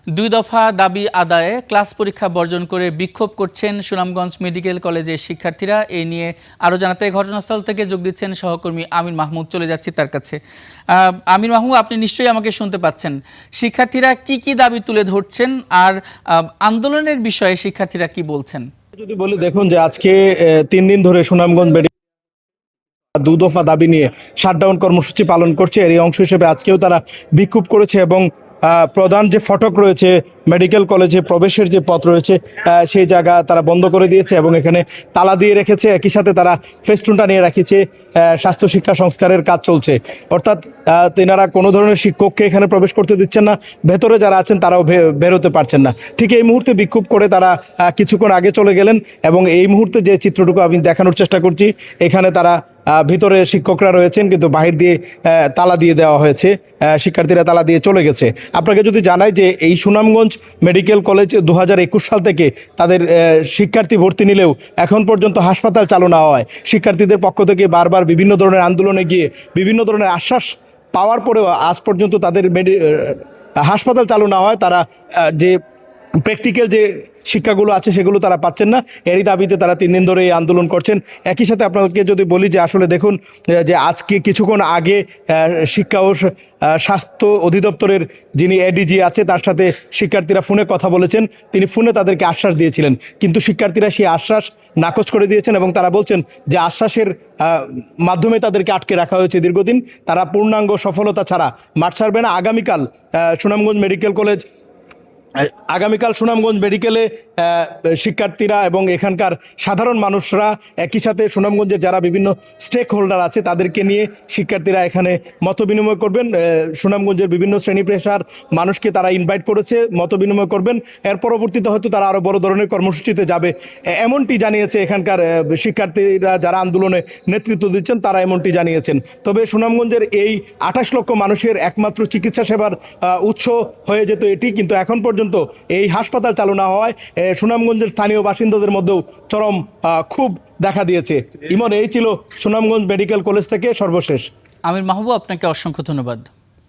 দুই দফা দাবি আদায়ে ক্লাস পরীক্ষা বর্জন করে বিক্ষোভ করছেন সুনামগঞ্জ মেডিকেল কলেজের শিক্ষার্থীরা। এই নিয়ে আরও জানাতে ঘটনাস্থল থেকে যোগ দিচ্ছেন সহকর্মী আমির মাহমুদ। চলে যাচ্ছি তার কাছে। আমির মাহমুদ, আপনি নিশ্চয়ই আমাকে শুনতে পাচ্ছেন। শিক্ষার্থীরা কি দাবি তুলে ধরছেন আর আন্দোলনের বিষয়ে শিক্ষার্থীরা কি বলছেন? যদি বলি, দেখুন যে আজকে 3 দিন ধরে সুনামগঞ্জ দু দফা দাবি নিয়ে শাটডাউন কর্মসূচি পালন করছে। এরই অংশ হিসেবে আজকেও তারা বিক্ষোভ করেছে এবং প্রধান যে ফটক রয়েছে মেডিকেল কলেজে প্রবেশের যে পথ রয়েছে সেই জায়গা তারা বন্ধ করে দিয়েছে এবং এখানে তালা দিয়ে রেখেছে। একই সাথে তারা ফেস্টুনটা নিয়ে রেখেছে, স্বাস্থ্য শিক্ষা সংস্কারের কাজ চলছে। অর্থাৎ তেনারা কোনো ধরনের শিক্ষককে এখানে প্রবেশ করতে দিচ্ছেন না, ভেতরে যারা আছেন তারাও বেরোতে পারছেন না। ঠিক এই মুহূর্তে বিক্ষোভ করে তারা কিছুক্ষণ আগে চলে গেলেন এবং এই মুহূর্তে যে চিত্রটুকু আমি দেখানোর চেষ্টা করছি, এখানে তারা ভিতরে শিক্ষকরা রয়েছেন কিন্তু বাহির দিয়ে তালা দিয়ে দেওয়া হয়েছে, শিক্ষার্থীরা তালা দিয়ে চলে গেছে। আপনাকে যদি জানাই যে এই সুনামগঞ্জ মেডিকেল কলেজ 2021 সাল থেকে তাদের শিক্ষার্থী ভর্তি নিলেও এখন পর্যন্ত হাসপাতাল চালু না হওয়ায় শিক্ষার্থীদের পক্ষ থেকে বারবার বিভিন্ন ধরনের আন্দোলনে গিয়ে বিভিন্ন ধরনের আশ্বাস পাওয়ার পরেও আজ পর্যন্ত তাদের হাসপাতাল চালু না হয় তারা যে প্র্যাকটিক্যাল যে শিক্ষাগুলো আছে সেগুলো তারা পাচ্ছেন না। এরই দাবিতে তারা 3 দিন ধরে এই আন্দোলন করছেন। একই সাথে আপনাদেরকে যদি বলি যে আসলে দেখুন যে আজকে কিছুক্ষণ আগে শিক্ষা ও স্বাস্থ্য অধিদপ্তরের যিনি এডিজি আছে তার সাথে শিক্ষার্থীরা ফোনে কথা বলেছেন। তিনি ফোনে তাদেরকে আশ্বাস দিয়েছিলেন, কিন্তু শিক্ষার্থীরা সেই আশ্বাস নাকচ করে দিয়েছেন এবং তারা বলছেন যে আশ্বাসের মাধ্যমে তাদেরকে আটকে রাখা হয়েছে দীর্ঘদিন। তারা পূর্ণাঙ্গ সফলতা ছাড়া মাঠ ছাড়বে না। আগামীকাল সুনামগঞ্জ মেডিকেলে শিক্ষার্থীরা এবং এখানকার সাধারণ মানুষরা একই সাথে সুনামগঞ্জের যারা বিভিন্ন স্টেক হোল্ডার আছে তাদেরকে নিয়ে শিক্ষার্থীরা এখানে মত বিনিময় করবেন। সুনামগঞ্জের বিভিন্ন শ্রেণী পেশার মানুষকে তারা ইনভাইট করেছে, মত বিনিময় করবেন। এর পরবর্তীতে হয়তো তারা আরও বড় ধরনের কর্মসূচিতে যাবে, এমনটি জানিয়েছে এখানকার শিক্ষার্থীরা যারা আন্দোলনে নেতৃত্ব দিচ্ছেন, তারা এমনটি জানিয়েছেন। তবে সুনামগঞ্জের এই 28 লক্ষ মানুষের একমাত্র চিকিৎসা সেবার উৎস হয়ে যেত এটি, কিন্তু এখন পর্যন্ত এই হাসপাতাল চালু না হওয়ায় সুনামগঞ্জের স্থানীয় বাসিন্দাদের মধ্যেও চরম ক্ষোভ দেখা দিয়েছে। ইমন, এই ছিল সুনামগঞ্জ মেডিকেল কলেজ থেকে সর্বশেষ। আমির মাহবুব, আপনাকে অসংখ্য ধন্যবাদ।